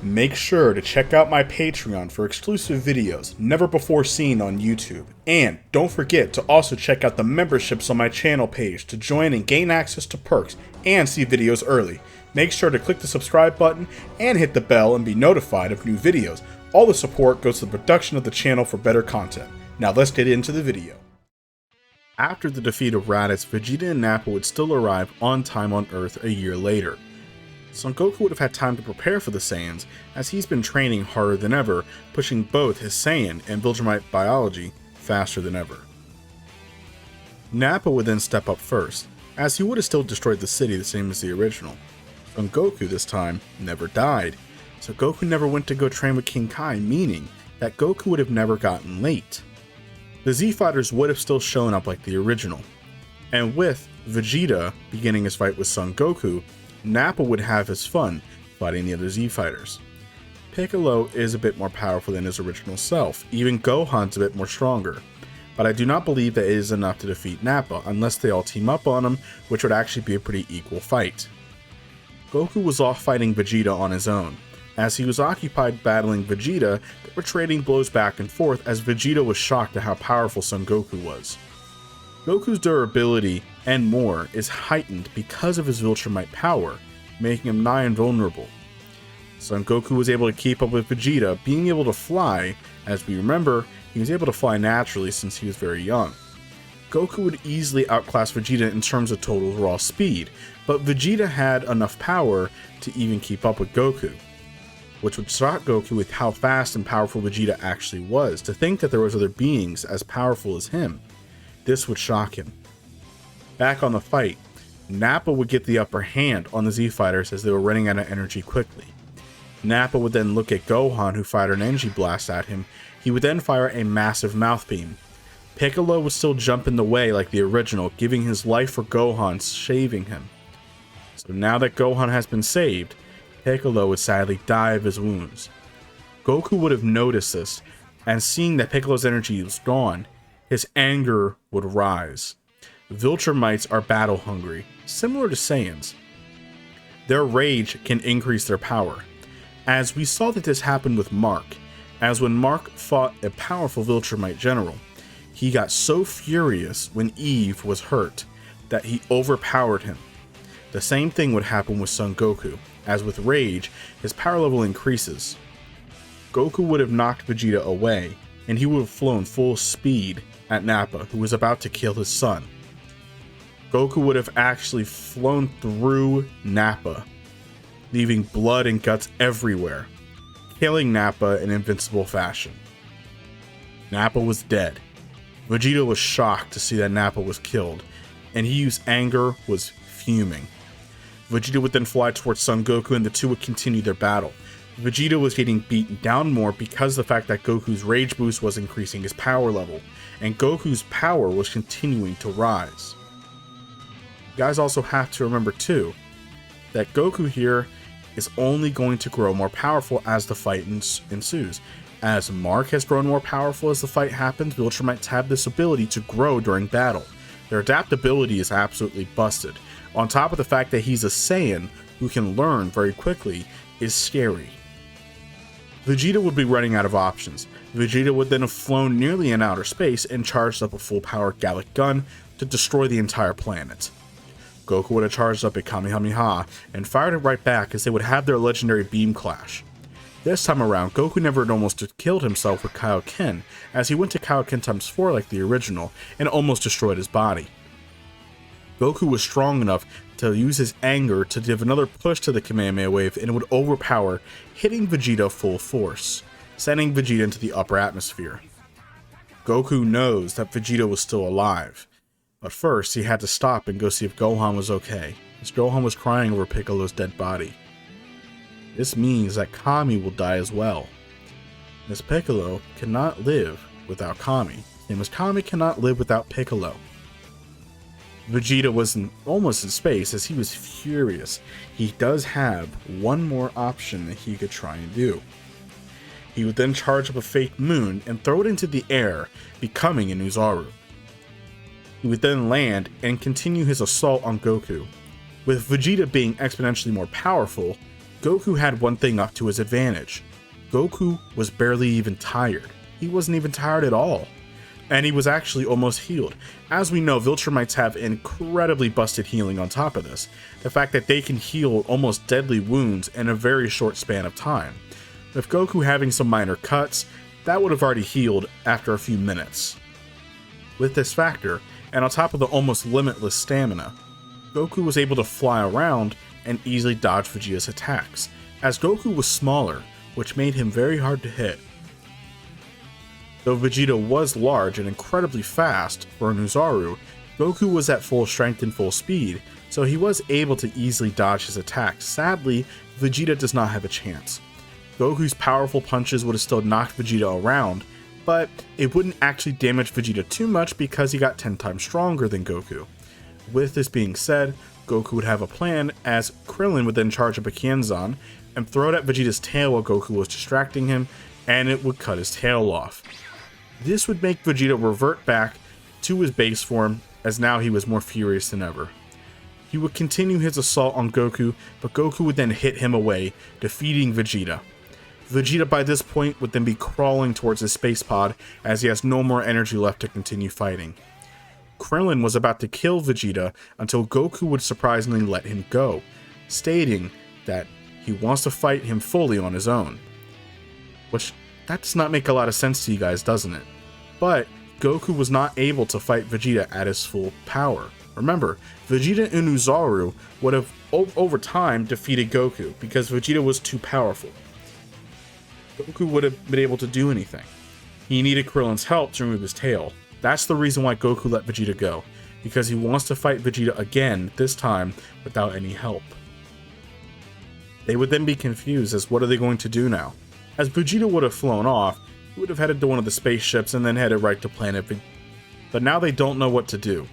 Make sure to check out my Patreon for exclusive videos never before seen on YouTube. And don't forget to also check out the memberships on my channel page to join and gain access to perks and see videos early. Make sure to click the subscribe button and hit the bell and be notified of new videos. All the support goes to the production of the channel for better content. Now let's get into the video. After the defeat of Raditz, Vegeta and Nappa would still arrive on time on Earth a year later. Son Goku would have had time to prepare for the Saiyans, as he's been training harder than ever, pushing both his Saiyan and Viltrumite biology faster than ever. Nappa would then step up first, as he would have still destroyed the city the same as the original. Son Goku this time never died, so Goku never went to go train with King Kai, meaning that Goku would have never gotten late. The Z-Fighters would have still shown up like the original, and with Vegeta beginning his fight with Son Goku, Nappa would have his fun fighting the other Z-Fighters. Piccolo is a bit more powerful than his original self, even Gohan's a bit more stronger, but I do not believe that it is enough to defeat Nappa unless they all team up on him, which would actually be a pretty equal fight. Goku was off fighting Vegeta on his own. As he was occupied battling Vegeta, they were trading blows back and forth as Vegeta was shocked at how powerful Son Goku was. Goku's durability and more is heightened because of his Viltrumite power, making him nigh invulnerable. Son Goku was able to keep up with Vegeta, being able to fly. As we remember, he was able to fly naturally since he was very young. Goku would easily outclass Vegeta in terms of total raw speed, but Vegeta had enough power to even keep up with Goku, which would shock Goku with how fast and powerful Vegeta actually was. To think that there was other beings as powerful as him, this would shock him. Back on the fight, Nappa would get the upper hand on the Z-Fighters as they were running out of energy quickly. Nappa would then look at Gohan, who fired an energy blast at him. He would then fire a massive mouth beam. Piccolo would still jump in the way like the original, giving his life for Gohan, saving him. So now that Gohan has been saved, Piccolo would sadly die of his wounds. Goku would have noticed this, and seeing that Piccolo's energy was gone, his anger would rise. Viltrumites are battle hungry, similar to Saiyans. Their rage can increase their power, as we saw that this happened with Mark, as when Mark fought a powerful Viltrumite general, he got so furious when Eve was hurt that he overpowered him. The same thing would happen with Son Goku, as with rage, his power level increases. Goku would have knocked Vegeta away, and he would have flown full speed at Nappa, who was about to kill his son. Goku would have actually flown through Nappa, leaving blood and guts everywhere, killing Nappa in invincible fashion. Nappa was dead. Vegeta was shocked to see that Nappa was killed, and his anger was fuming. Vegeta would then fly towards Son Goku, and the two would continue their battle. Vegeta was getting beaten down more because of the fact that Goku's rage boost was increasing his power level, and Goku's power was continuing to rise. You guys also have to remember too, that Goku here is only going to grow more powerful as the fight ensues. As Mark has grown more powerful as the fight happens, Viltrumites have this ability to grow during battle. Their adaptability is absolutely busted. On top of the fact that he's a Saiyan who can learn very quickly is scary. Vegeta would be running out of options. Vegeta would then have flown nearly in outer space and charged up a full-power Gallic gun to destroy the entire planet. Goku would have charged up a Kamehameha and fired it right back as they would have their legendary beam clash. This time around, Goku never almost killed himself with Kaioken, as he went to Kaioken ×4 like the original and almost destroyed his body. Goku was strong enough to use his anger to give another push to the Kamehameha wave, and it would overpower, hitting Vegeta full force, sending Vegeta into the upper atmosphere. Goku knows that Vegeta was still alive, but first he had to stop and go see if Gohan was okay, as Gohan was crying over Piccolo's dead body. This means that Kami will die as well, as Piccolo cannot live without Kami, same as Kami cannot live without Piccolo. Vegeta was almost in space as he was furious. He does have one more option that he could try and do. He would then charge up a fake moon and throw it into the air, becoming an Uzaru. He would then land and continue his assault on Goku. With Vegeta being exponentially more powerful, Goku had one thing up to his advantage. Goku was barely even tired. He wasn't even tired at all. And he was actually almost healed. As we know, Viltrumites have incredibly busted healing on top of this. The fact that they can heal almost deadly wounds in a very short span of time. With Goku having some minor cuts, that would have already healed after a few minutes. With this factor, and on top of the almost limitless stamina, Goku was able to fly around and easily dodge Vegeta's attacks, as Goku was smaller, which made him very hard to hit. Though Vegeta was large and incredibly fast for an Oozaru, Goku was at full strength and full speed, so he was able to easily dodge his attacks. Sadly, Vegeta does not have a chance. Goku's powerful punches would have still knocked Vegeta around, but it wouldn't actually damage Vegeta too much because he got 10 times stronger than Goku. With this being said, Goku would have a plan, as Krillin would then charge up a Kienzan and throw it at Vegeta's tail while Goku was distracting him, and it would cut his tail off. This would make Vegeta revert back to his base form, as now he was more furious than ever. He would continue his assault on Goku, but Goku would then hit him away, defeating Vegeta. Vegeta by this point would then be crawling towards his space pod, as he has no more energy left to continue fighting. Krillin was about to kill Vegeta until Goku would surprisingly let him go, stating that he wants to fight him fully on his own. Which, that does not make a lot of sense to you guys, doesn't it? But Goku was not able to fight Vegeta at his full power. Remember, Vegeta and Oozaru would have over time defeated Goku because Vegeta was too powerful. Goku would have been able to do anything. He needed Krillin's help to remove his tail. That's the reason why Goku let Vegeta go, because he wants to fight Vegeta again, this time without any help. They would then be confused as what are they going to do now. As Vegeta would have flown off, he would have headed to one of the spaceships and then headed right to planet Vegeta. But now they don't know what to do.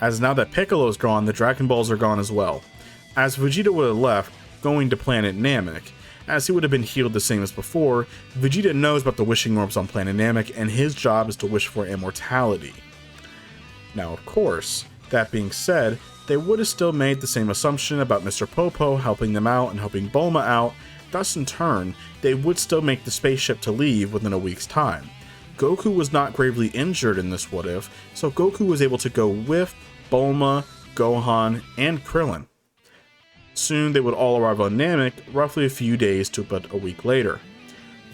As now that Piccolo's gone, the Dragon Balls are gone as well. As Vegeta would have left, going to planet Namek, as he would have been healed the same as before, Vegeta knows about the wishing orbs on planet Namek, and his job is to wish for immortality. Now, of course, that being said, they would have still made the same assumption about Mr. Popo helping them out and helping Bulma out. Thus, in turn, they would still make the spaceship to leave within a week's time. Goku was not gravely injured in this what-if, so Goku was able to go with Bulma, Gohan, and Krillin. Soon they would all arrive on Namek, roughly a few days to but a week later.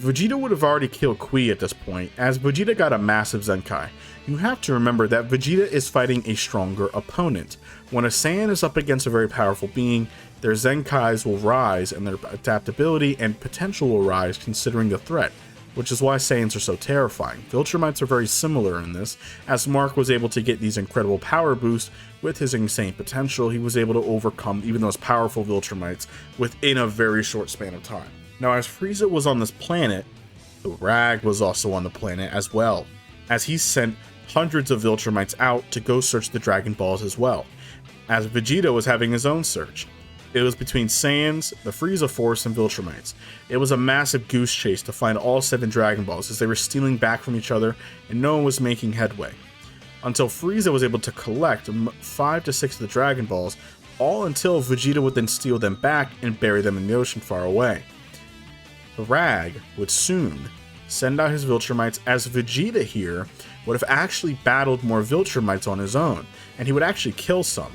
Vegeta would have already killed Kui at this point, as Vegeta got a massive Zenkai. You have to remember that Vegeta is fighting a stronger opponent. When a Saiyan is up against a very powerful being, their Zenkais will rise and their adaptability and potential will rise considering the threat, which is why Saiyans are so terrifying. Viltrumites are very similar in this, as Mark was able to get these incredible power boosts with his insane potential. He was able to overcome even those powerful Viltrumites within a very short span of time. Now, as Frieza was on this planet, the Rag was also on the planet as well, as he sent hundreds of Viltrumites out to go search the Dragon Balls as well, as Vegeta was having his own search. It was between Saiyans, the Frieza Force, and Viltrumites. It was a massive goose chase to find all 7 Dragon Balls, as they were stealing back from each other and no one was making headway. Until Frieza was able to collect 5 to 6 of the Dragon Balls, all until Vegeta would then steal them back and bury them in the ocean far away. The Rag would soon send out his Viltrumites, as Vegeta here would have actually battled more Viltrumites on his own, and he would actually kill some.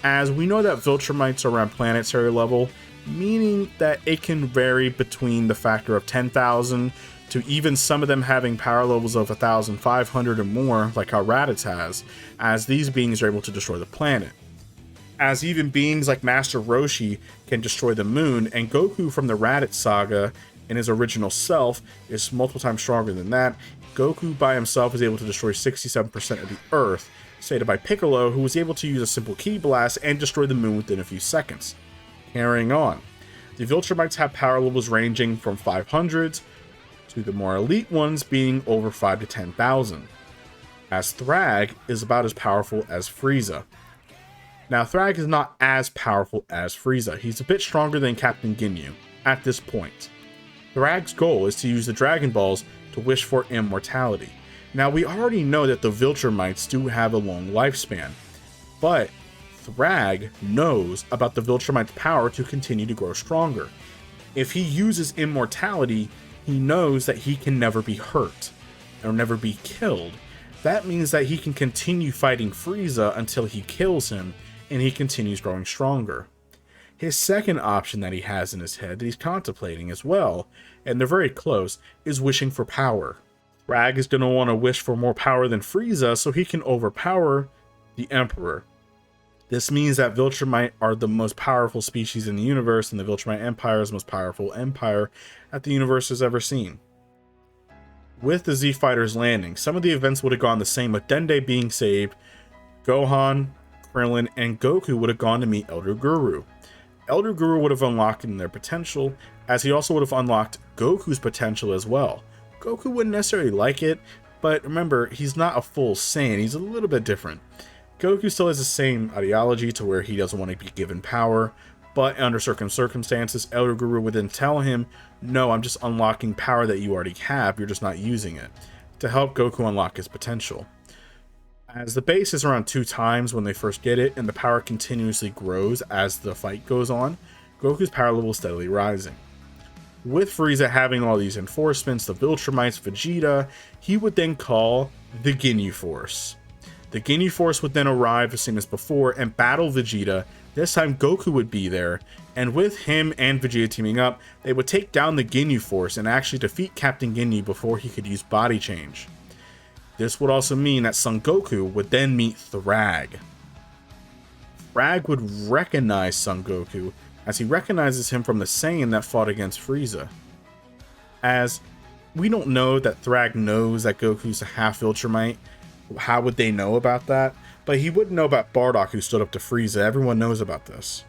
As we know that Viltrumites are around planetary level, meaning that it can vary between the factor of 10,000 to even some of them having power levels of 1,500 or more, like how Raditz has, as these beings are able to destroy the planet. As even beings like Master Roshi can destroy the moon, and Goku from the Raditz saga in his original self is multiple times stronger than that. Goku by himself is able to destroy 67% of the Earth, stated by Piccolo, who was able to use a simple ki blast and destroy the moon within a few seconds. Carrying on, the Viltrumites have power levels ranging from 500s to the more elite ones being over 5 to 10,000, as Thrag is about as powerful as Frieza. Now, Thrag is not as powerful as Frieza. He's a bit stronger than Captain Ginyu at this point. Thrag's goal is to use the Dragon Balls to wish for immortality. Now, we already know that the Viltrumites do have a long lifespan, but Thrag knows about the Viltrumite's power to continue to grow stronger. If he uses immortality, he knows that he can never be hurt or never be killed. That means that he can continue fighting Frieza until he kills him, and he continues growing stronger. His second option that he has in his head that he's contemplating as well, and they're very close, is wishing for power. Thrag is going to want to wish for more power than Frieza so he can overpower the Emperor. This means that Viltrumite are the most powerful species in the universe, and the Viltrumite Empire is the most powerful empire that the universe has ever seen. With the Z Fighters landing, some of the events would have gone the same, with Dende being saved. Gohan, Krillin, and Goku would have gone to meet Elder Guru. Elder Guru would have unlocked their potential, as he also would have unlocked Goku's potential as well. Goku wouldn't necessarily like it, but remember, he's not a full Saiyan, he's a little bit different. Goku still has the same ideology to where he doesn't want to be given power, but under certain circumstances, Elder Guru would then tell him, no, I'm just unlocking power that you already have, you're just not using it, to help Goku unlock his potential. As the base is around 2 times when they first get it, and the power continuously grows as the fight goes on, Goku's power level is steadily rising. With Frieza having all these enforcements, the Viltrumites, Vegeta, he would then call the Ginyu Force. The Ginyu Force would then arrive the same as before and battle Vegeta. This time Goku would be there, and with him and Vegeta teaming up, they would take down the Ginyu Force and actually defeat Captain Ginyu before he could use body change. This would also mean that Son Goku would then meet Thrag. Thrag would recognize Son Goku, as he recognizes him from the Saiyan that fought against Frieza. As we don't know that Thrag knows that Goku's a half Viltrumite, how would they know about that? But he would know about Bardock, who stood up to Frieza. Everyone knows about this.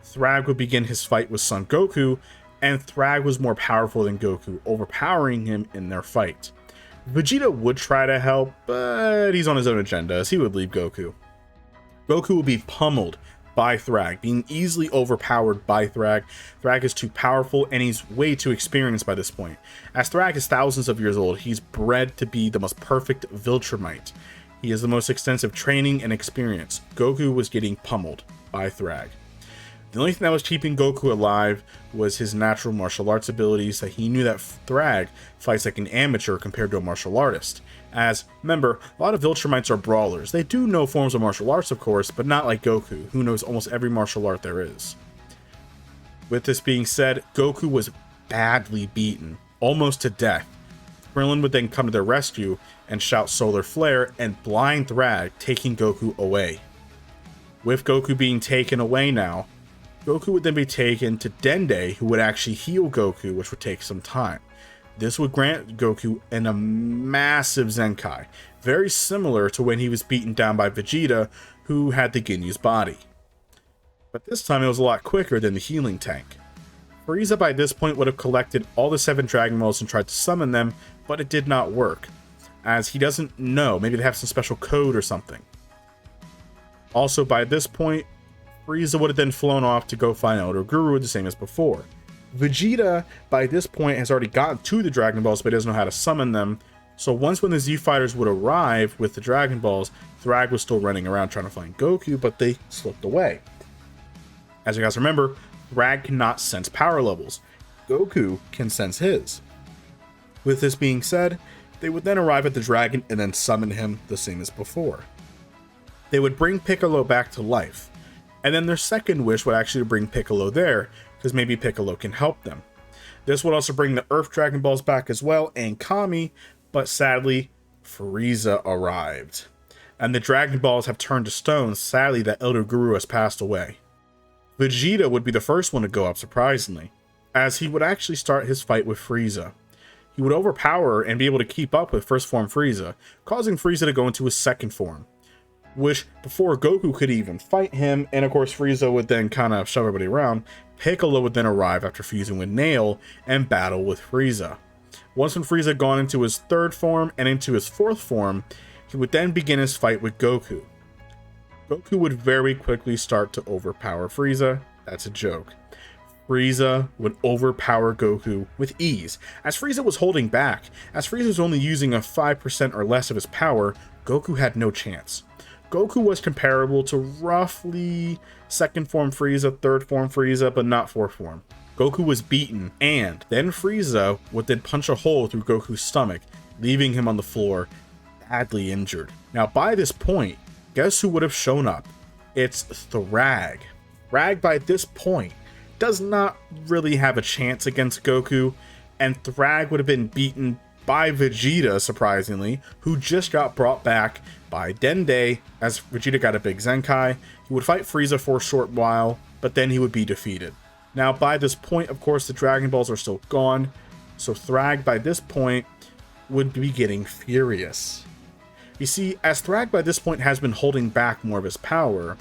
Thrag would begin his fight with Son Goku, and Thrag was more powerful than Goku, overpowering him in their fight. Vegeta would try to help, but he's on his own agenda, as he would leave Goku. Goku would be pummeled by Thrag, being easily overpowered by Thrag. Thrag is too powerful, and he's way too experienced by this point. As Thrag is thousands of years old, he's bred to be the most perfect Viltrumite. He has the most extensive training and experience. Goku was getting pummeled by Thrag. The only thing that was keeping Goku alive was his natural martial arts abilities, that he knew that Thrag fights like an amateur compared to a martial artist. As, remember, a lot of Viltrumites are brawlers. They do know forms of martial arts, of course, but not like Goku, who knows almost every martial art there is. With this being said, Goku was badly beaten, almost to death. Krillin would then come to their rescue and shout Solar Flare and blind Thrag, taking Goku away. With Goku being taken away now, Goku would then be taken to Dende, who would actually heal Goku, which would take some time. This would grant Goku a massive Zenkai, very similar to when he was beaten down by Vegeta, who had the Ginyu's body. But this time it was a lot quicker than the healing tank. Frieza by this point would have collected all the 7 Dragon Balls and tried to summon them, but it did not work, as he doesn't know, maybe they have some special code or something. Also by this point, Frieza would have then flown off to go find Elder Guru, the same as before. Vegeta, by this point, has already gotten to the Dragon Balls, but he doesn't know how to summon them. So once when the Z Fighters would arrive with the Dragon Balls, Thrag was still running around trying to find Goku, but they slipped away. As you guys remember, Thrag cannot sense power levels. Goku can sense his. With this being said, they would then arrive at the dragon and then summon him the same as before. They would bring Piccolo back to life. And then their second wish would actually bring Piccolo there, because maybe Piccolo can help them. This would also bring the Earth Dragon Balls back as well, and Kami, but sadly, Frieza arrived. And the Dragon Balls have turned to stone, sadly that Elder Guru has passed away. Vegeta would be the first one to go up, surprisingly, as he would actually start his fight with Frieza. He would overpower and be able to keep up with first form Frieza, causing Frieza to go into his second form, which before Goku could even fight him, and of course Frieza would then kind of shove everybody around, Piccolo would then arrive after fusing with Nail and battle with Frieza. Once when Frieza had gone into his third form and into his fourth form, he would then begin his fight with Goku. Goku would very quickly start to overpower Frieza. That's a joke. Frieza would overpower Goku with ease, as Frieza was holding back. As Frieza was only using a 5% or less of his power, Goku had no chance. Goku was comparable to roughly second form Frieza, third form Frieza, but not fourth form. Goku was beaten, and then Frieza would then punch a hole through Goku's stomach, leaving him on the floor, badly injured. Now, by this point, guess who would have shown up? It's Thrag. Thrag, by this point, does not really have a chance against Goku, and Thrag would have been beaten by Vegeta, surprisingly, who just got brought back by Dende as Vegeta got a big Zenkai. He would fight Frieza for a short while, but then he would be defeated. Now, by this point, of course, the Dragon Balls are still gone, so Thrag, by this point, would be getting furious. You see, as Thrag by this point has been holding back more of his power,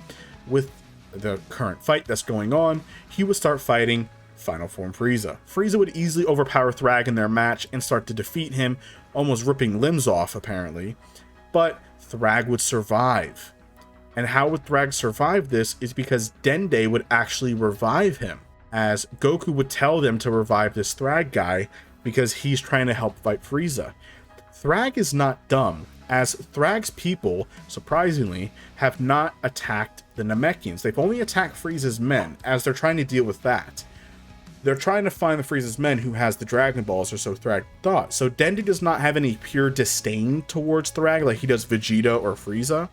with the current fight that's going on, he would start fighting Final Form Frieza. Frieza would easily overpower Thrag in their match and start to defeat him, almost ripping limbs off, apparently. But Thrag would survive. And how would Thrag survive this is because Dende would actually revive him, as Goku would tell them to revive this Thrag guy because he's trying to help fight Frieza. Thrag is not dumb, as Thrag's people, surprisingly, have not attacked the Namekians. They've only attacked Frieza's men, as they're trying to deal with that. They're trying to find the Frieza's men who has the Dragon Balls, or so Thrag thought. So Dende does not have any pure disdain towards Thrag like he does Vegeta or Frieza.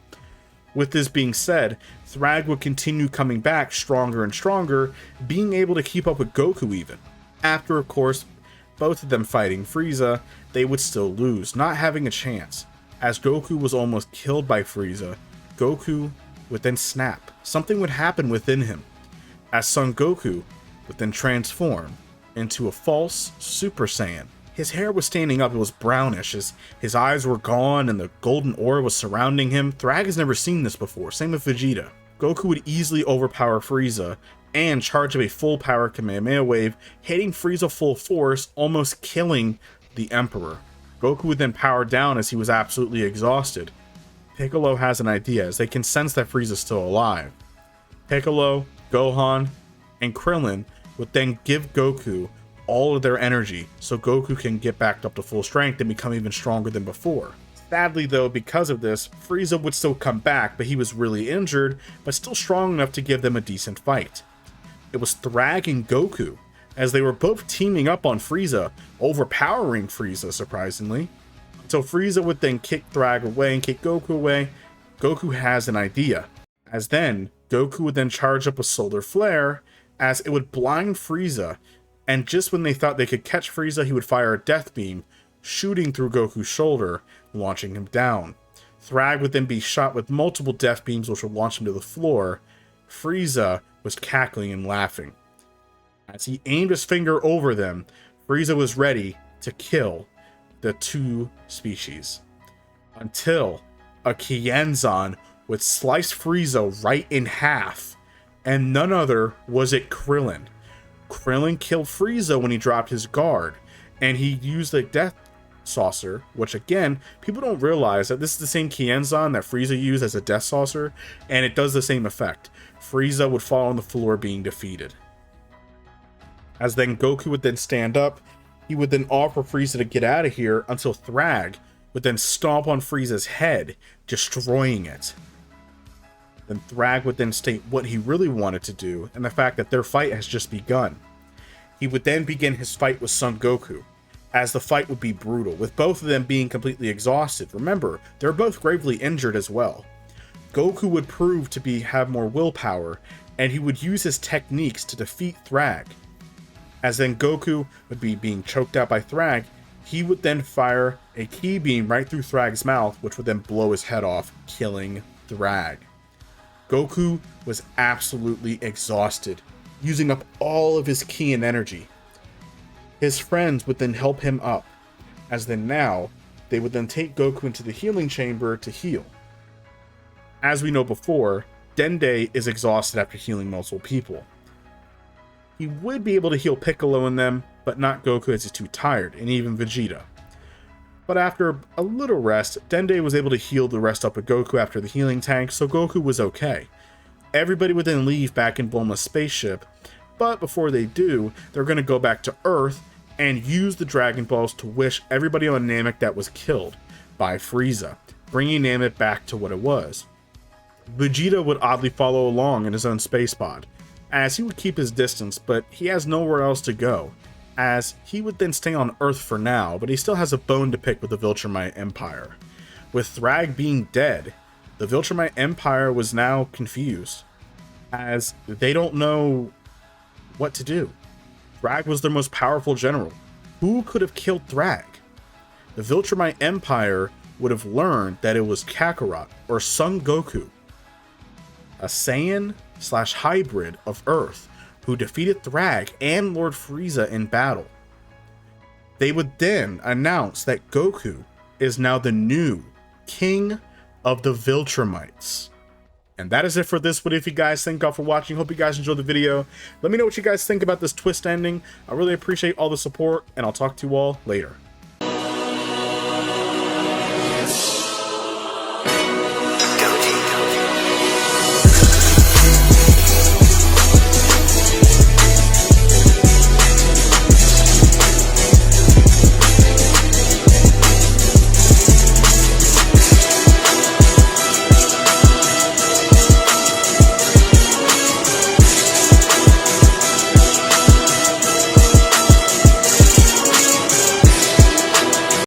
With this being said, Thrag would continue coming back stronger and stronger, being able to keep up with Goku even. After, of course, both of them fighting Frieza, they would still lose, not having a chance. As Goku was almost killed by Frieza, Goku would then snap. Something would happen within him, as Son Goku would then transform into a false Super Saiyan. His hair was standing up, it was brownish, his eyes were gone and the golden aura was surrounding him. Thrag has never seen this before, same with Vegeta. Goku would easily overpower Frieza and charge up a full power Kamehameha wave, hitting Frieza full force, almost killing the Emperor. Goku would then power down as he was absolutely exhausted. Piccolo has an idea, as they can sense that Frieza's still alive. Piccolo, Gohan, and Krillin would then give Goku all of their energy so Goku can get back up to full strength and become even stronger than before. Sadly though, because of this, Frieza would still come back, but he was really injured, but still strong enough to give them a decent fight. It was Thrag and Goku, as they were both teaming up on Frieza, overpowering Frieza surprisingly. So Frieza would then kick Thrag away and kick Goku away. Goku has an idea, as then Goku would then charge up a solar flare, as it would blind Frieza, and just when they thought they could catch Frieza, he would fire a death beam, shooting through Goku's shoulder, launching him down. Thrag would then be shot with multiple death beams, which would launch him to the floor. Frieza was cackling and laughing. As he aimed his finger over them, Frieza was ready to kill the two species. Until a Kienzan would slice Frieza right in half, and none other was it Krillin. Krillin killed Frieza when he dropped his guard, and he used the Death Saucer, which again, people don't realize that this is the same Kienzan that Frieza used as a Death Saucer, and it does the same effect. Frieza would fall on the floor being defeated. As then Goku would then stand up, he would then offer Frieza to get out of here until Thrag would then stomp on Frieza's head, destroying it. Then Thrag would then state what he really wanted to do, and the fact that their fight has just begun. He would then begin his fight with Son Goku, as the fight would be brutal, with both of them being completely exhausted. Remember, they're both gravely injured as well. Goku would prove to have more willpower, and he would use his techniques to defeat Thrag. As then Goku would be being choked out by Thrag, he would then fire a ki beam right through Thrag's mouth, which would then blow his head off, killing Thrag. Goku was absolutely exhausted, using up all of his ki and energy. His friends would then help him up, as then now, they would then take Goku into the healing chamber to heal. As we know before, Dende is exhausted after healing multiple people. He would be able to heal Piccolo and them, but not Goku as he's too tired, and even Vegeta. But after a little rest, Dende was able to heal the rest up with Goku after the healing tank, so Goku was okay. Everybody would then leave back in Bulma's spaceship, but before they do, they're going to go back to Earth and use the Dragon Balls to wish everybody on Namek that was killed by Frieza, bringing Namek back to what it was. Vegeta would oddly follow along in his own space pod, as he would keep his distance, but he has nowhere else to go, as he would then stay on Earth for now, but he still has a bone to pick with the Viltrumite Empire. With Thrag being dead, the Viltrumite Empire was now confused, as they don't know what to do. Thrag was their most powerful general. Who could have killed Thrag? The Viltrumite Empire would have learned that it was Kakarot, or Son Goku, a Saiyan/hybrid of Earth, who defeated Thrag and Lord Frieza in battle. They would then announce that Goku is now the new king of the Viltrumites. And that is it for this. What if you guys thank God for watching? Hope you guys enjoyed the video. Let me know what you guys think about this twist ending. I really appreciate all the support, and I'll talk to you all later.